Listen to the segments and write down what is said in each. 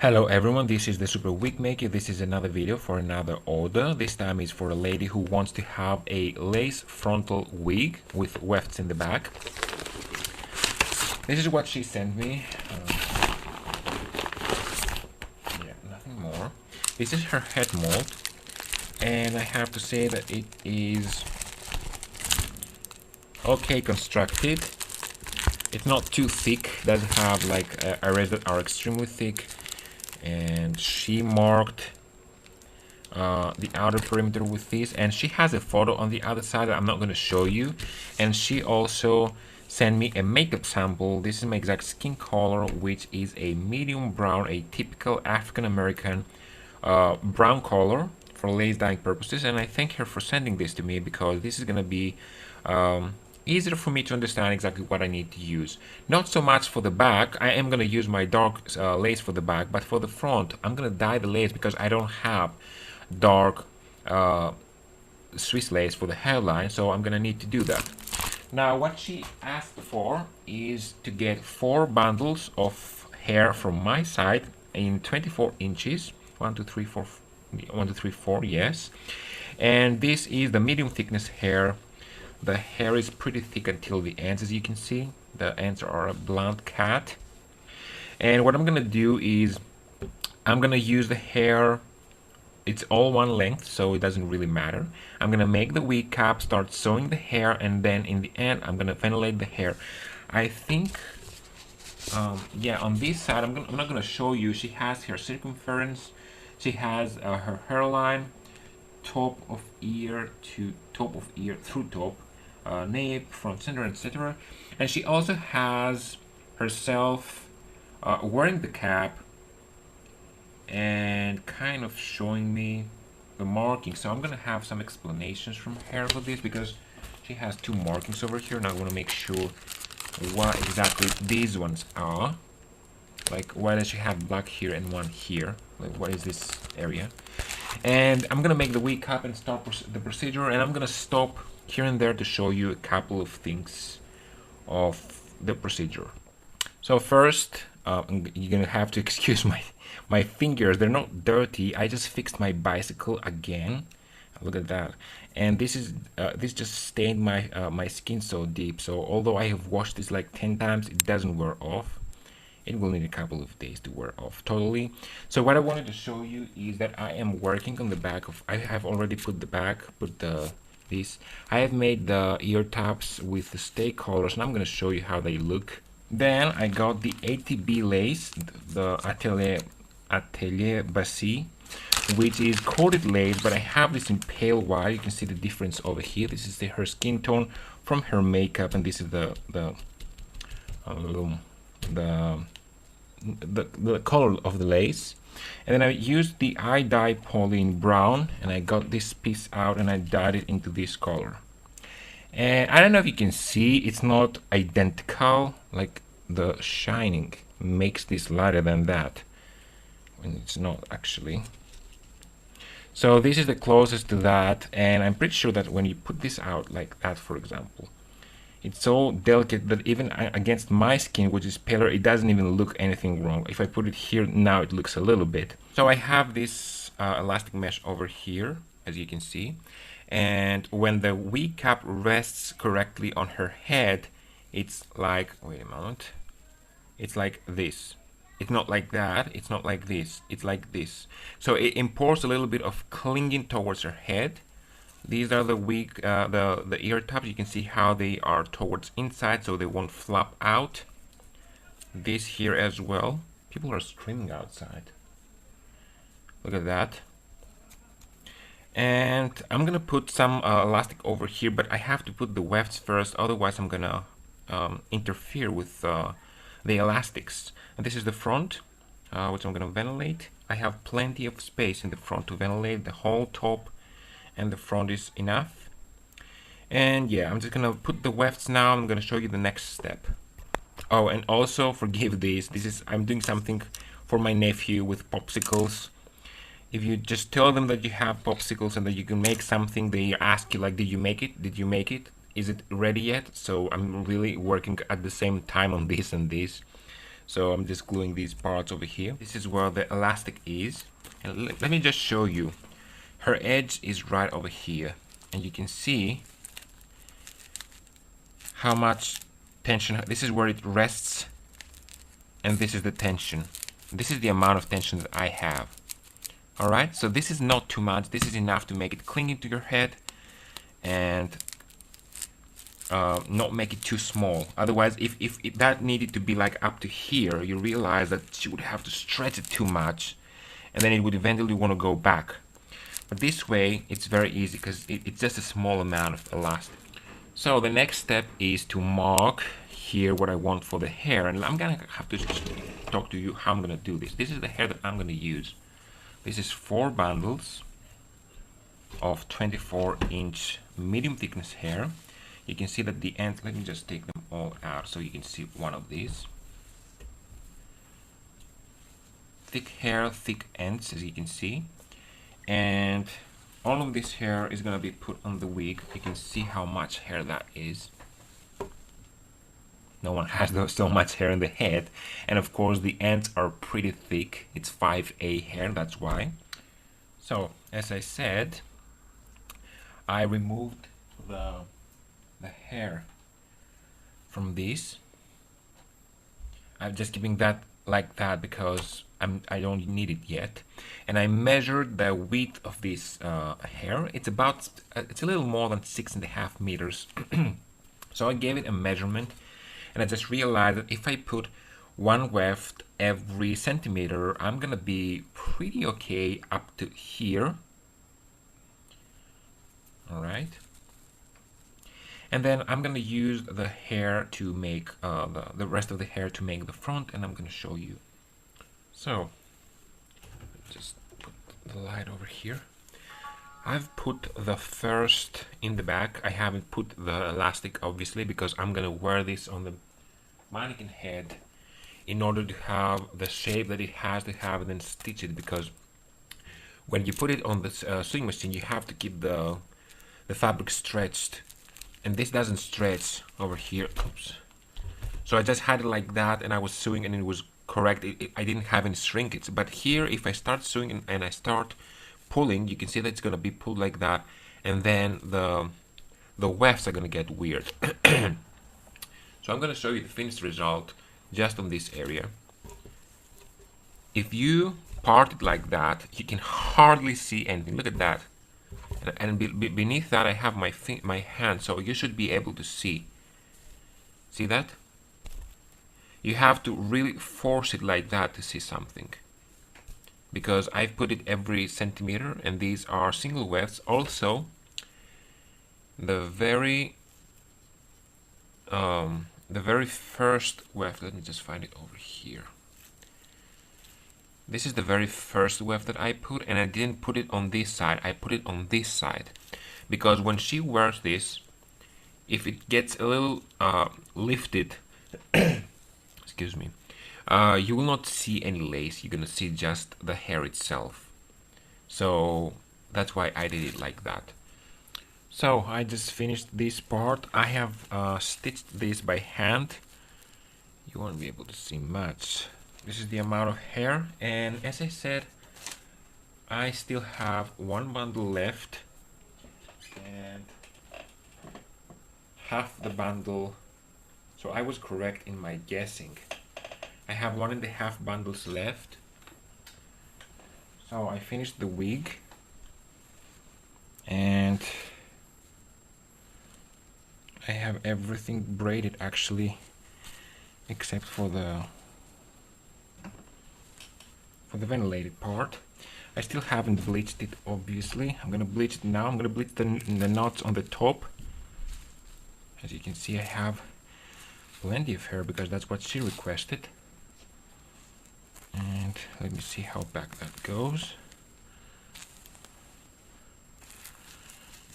Hello everyone, this is the Super Wig Maker. This is another video for another order. This time is for a lady who wants to have a lace frontal wig with wefts in the back. This is what she sent me. Nothing more. This is her head mold, and I have to say that it is okay constructed. It's not too thick, doesn't have like areas that are extremely thick. And she marked the outer perimeter with this, and she has a photo on the other side that I'm not going to show you. And she also sent me a makeup sample. This is my exact skin color, which is a medium brown, a typical African American brown color for lace dyeing purposes. And I thank her for sending this to me because this is going to be easier for me to understand exactly what I need to use. Not so much for the back. I am going to use my dark lace for the back, but for the front I'm going to dye the lace because I don't have dark Swiss lace for the hairline, so I'm going to need to do that. Now what she asked for is to get 4 bundles of hair from my side in 24 inches. 1 2 3 4 1 2 3 4, yes. And this is the medium thickness hair. The hair is pretty thick until the ends, as you can see. The ends are a blunt cat. And what I'm gonna do is I'm gonna use the hair. It's all one length, so it doesn't really matter. I'm gonna make the wig cap, start sewing the hair, and then in the end I'm gonna ventilate the hair. I think yeah, on this side I'm not gonna show you. She has her circumference, she has her hairline, top of ear to top of ear through top, nape, front, center, etc. And she also has herself wearing the cap and kind of showing me the marking. So I'm gonna have some explanations from her for this because she has 2 markings over here, and I want to make sure what exactly these ones are. Like, why does she have black here and one here? Like, what is this area? And I'm gonna make the wig cap and start the procedure, and I'm gonna stop here and there to show you a couple of things of the procedure. So first, you're gonna have to excuse my fingers. They're not dirty. I just fixed my bicycle again. Look at that. And this just stained my skin so deep. So although I have washed this like 10 times, it doesn't wear off. It will need a couple of days to wear off totally. So what I wanted to show you is that I am working on the back of, I have already put this. I have made the ear tops with the stay colors, and I'm going to show you how they look. Then I got the ATB lace, the Atelier Bassi, which is coated lace, but I have this in pale white. You can see the difference over here. This is her skin tone from her makeup, and this is the color of the lace. And then I used the eye dye Pauline brown, and I got this piece out and I dyed it into this color. And I don't know if you can see, it's not identical, like the shining makes this lighter than that when it's not actually. So this is the closest to that, and I'm pretty sure that when you put this out like that, for example, it's so delicate that even against my skin, which is paler, it doesn't even look anything wrong. If I put it here now, it looks a little bit. So I have this elastic mesh over here, as you can see. And when the wig cap rests correctly on her head, it's like, wait a moment, it's like this. It's not like that, it's not like this, it's like this. So it imports a little bit of clinging towards her head. These are the wig, the ear tops. You can see how they are towards inside, so they won't flap out. This here as well. People are screaming outside. Look at that. And I'm gonna put some elastic over here, but I have to put the wefts first, otherwise I'm gonna interfere with the elastics. And this is the front, which I'm gonna ventilate. I have plenty of space in the front to ventilate. The whole top and the front is enough. And yeah, I'm just gonna put the wefts now. I'm gonna show you the next step. Oh, and also forgive this. I'm doing something for my nephew with popsicles. If you just tell them that you have popsicles and that you can make something, they ask you like, did you make it? Did you make it? Is it ready yet? So I'm really working at the same time on this and this. So I'm just gluing these parts over here. This is where the elastic is. And let me just show you. Her edge is right over here. And you can see how much tension. This is where it rests. And this is the tension. This is the amount of tension that I have. Alright, so this is not too much. This is enough to make it cling to your head and not make it too small. Otherwise, if that needed to be like up to here, you realize that she would have to stretch it too much and then it would eventually want to go back. But this way, it's very easy because it's just a small amount of elastic. So the next step is to mark here what I want for the hair, and I'm gonna have to just talk to you how I'm gonna do this. This is the hair that I'm gonna use. This is 4 bundles of 24-inch medium thickness hair. You can see that the ends, let me just take them all out so you can see one of these. Thick hair, thick ends, as you can see. And all of this hair is going to be put on the wig. You can see how much hair that is. No one has so much hair in the head. And of course the ends are pretty thick. It's 5A hair, that's why. So, as I said, I removed the hair from this. I'm just keeping that like that because I don't need it yet. And I measured the width of this hair. It's a little more than 6.5 meters. So I gave it a measurement, and I just realized that if I put 1 weft every centimeter, I'm gonna be pretty okay up to here. All right. And then I'm gonna use the hair to make the rest of the hair to make the front, and I'm gonna show you. So just put the light over here. I've put the first in the back. I haven't put the elastic obviously because I'm gonna wear this on the mannequin head in order to have the shape that it has to have and then stitch it, because when you put it on the sewing machine you have to keep the fabric stretched, and this doesn't stretch over here. Oops. So I just had it like that and I was sewing and it was correct. I didn't have any shrinkage, but here if I start sewing and I start pulling, you can see that it's gonna be pulled like that, and then the wefts are gonna get weird. So I'm gonna show you the finished result just on this area. If you part it like that, you can hardly see anything. Look at that. And beneath that I have my hand, so you should be able to see. See that? You have to really force it like that to see something. Because I've put it every centimeter, and these are single wefts. Also, the very first weft, let me just find it over here. This is the very first weft that I put, and I didn't put it on this side, I put it on this side. Because when she wears this, if it gets a little lifted, excuse me, you will not see any lace, you're gonna see just the hair itself. So that's why I did it like that. So I just finished this part. I have stitched this by hand. You won't be able to see much. This is the amount of hair, and as I said, I still have 1 bundle left, and half the bundle, so I was correct in my guessing. I have 1.5 bundles left. So I finished the wig, and I have everything braided actually, except for the ventilated part. I still haven't bleached it obviously. I'm gonna bleach it now. I'm gonna bleach the knots on the top. As you can see, I have plenty of hair because that's what she requested. And let me see how back that goes.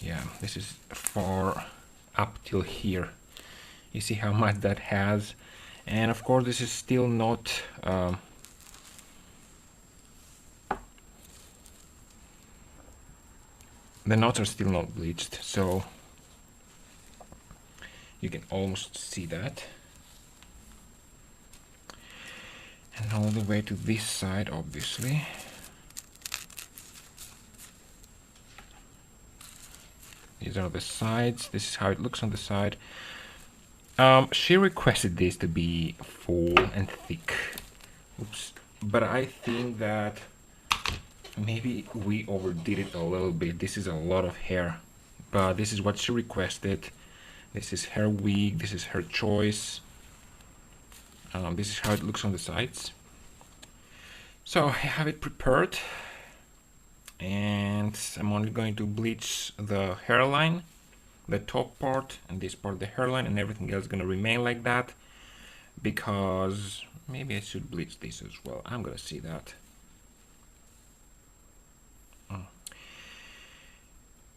Yeah, this is far up till here. You see how much that has, and of course this is still not the knots are still not bleached, so you can almost see that. And all the way to this side, obviously. These are the sides. This is how it looks on the side. She requested this to be full and thick. Oops. But I think that maybe we overdid it a little bit. This is a lot of hair. But this is what she requested. This is her wig. This is her choice. This is how it looks on the sides. So I have it prepared. And I'm only going to bleach the hairline, the top part, and this part of the hairline, and everything else is going to remain like that, because maybe I should bleach this as well. I'm going to see that.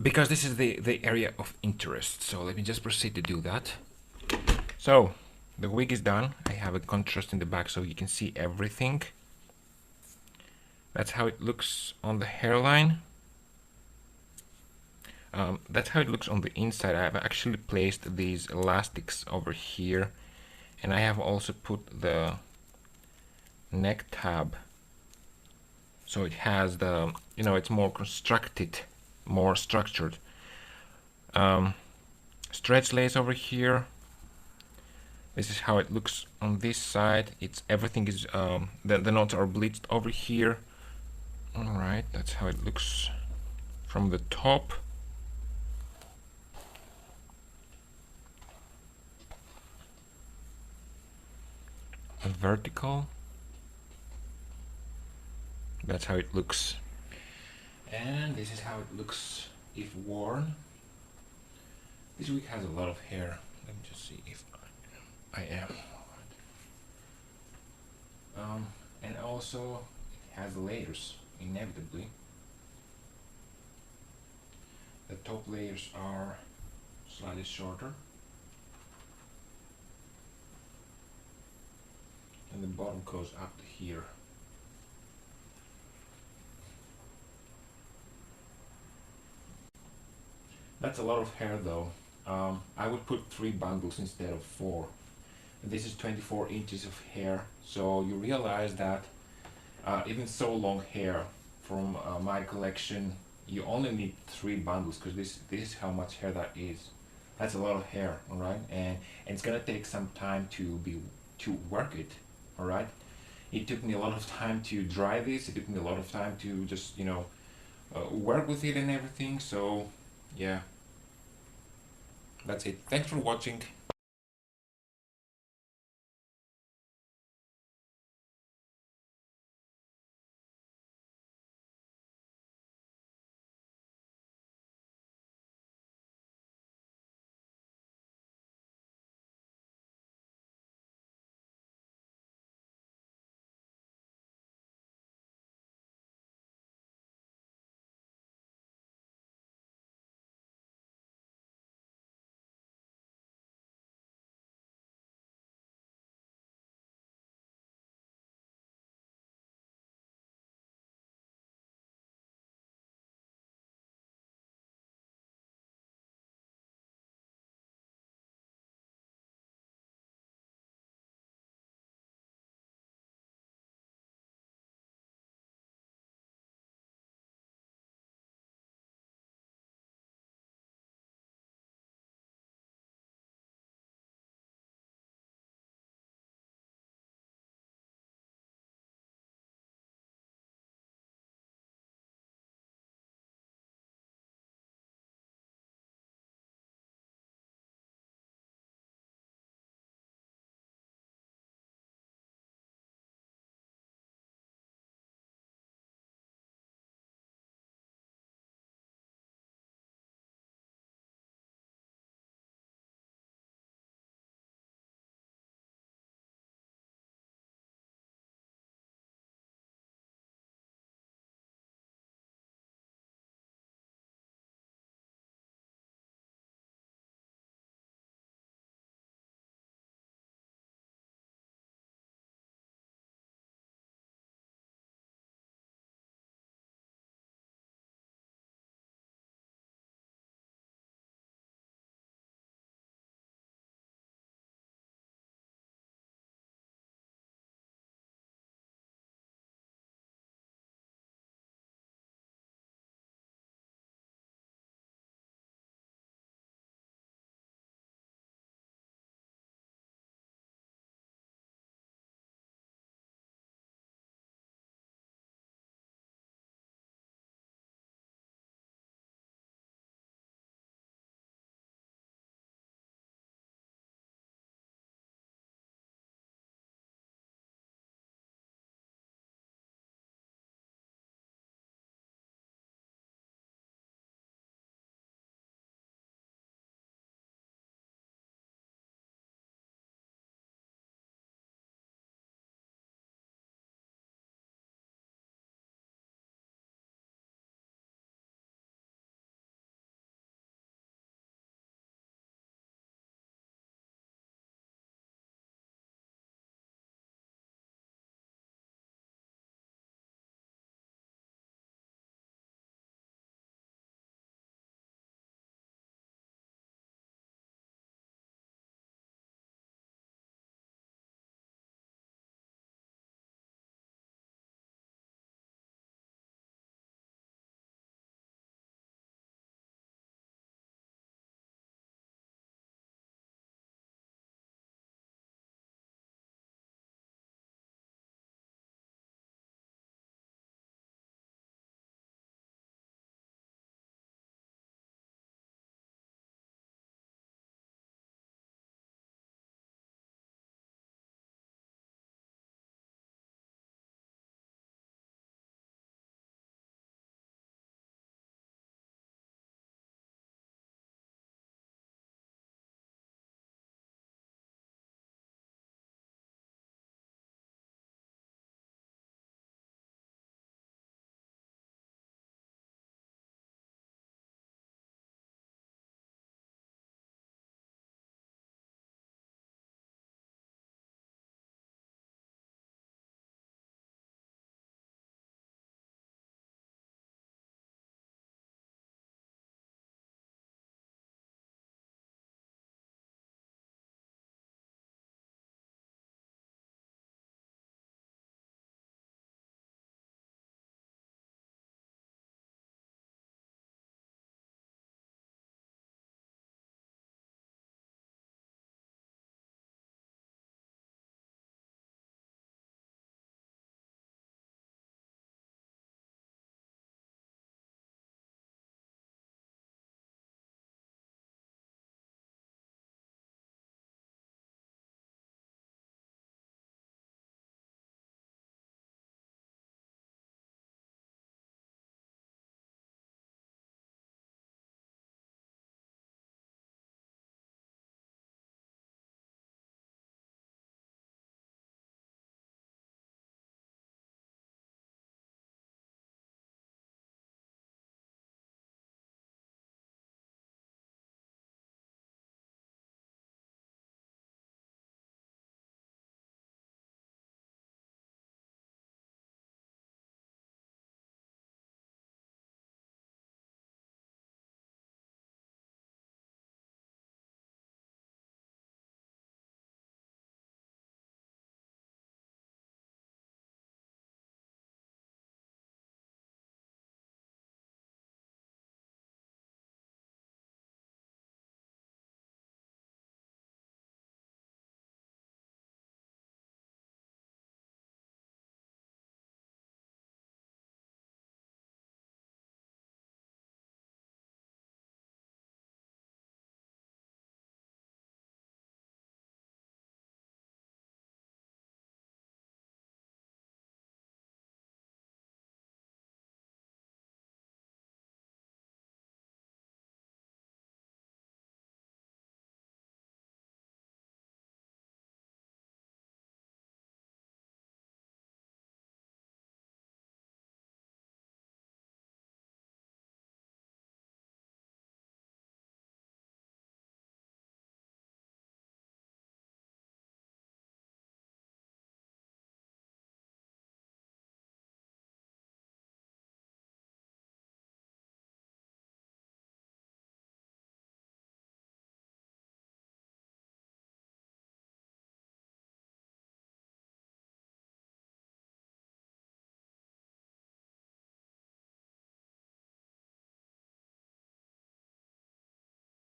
Because this is the area of interest, so let me just proceed to do that. So the wig is done. I have a contrast in the back so you can see everything. That's how it looks on the hairline. That's how it looks on the inside. I have actually placed these elastics over here, and I have also put the neck tab, so it has the, you know, it's more constructed, more structured. Stretch lace over here. This is how it looks on this side. It's everything is the knots are bleached over here. Alright, that's how it looks from the top. And vertical. That's how it looks. And this is how it looks if worn. This wig has a lot of hair. Let me just see if I am. And also it has layers, inevitably. The top layers are slightly shorter, and the bottom goes up to here. That's a lot of hair though. I would put 3 bundles instead of 4. This is 24 inches of hair, so you realize that even so long hair from my collection, you only need 3 bundles, because this is how much hair that is. That's a lot of hair, all right, and it's gonna take some time to work it, all right. It took me a lot of time to dry this. It took me a lot of time to just, you know, work with it and everything. So yeah, that's it. Thanks for watching.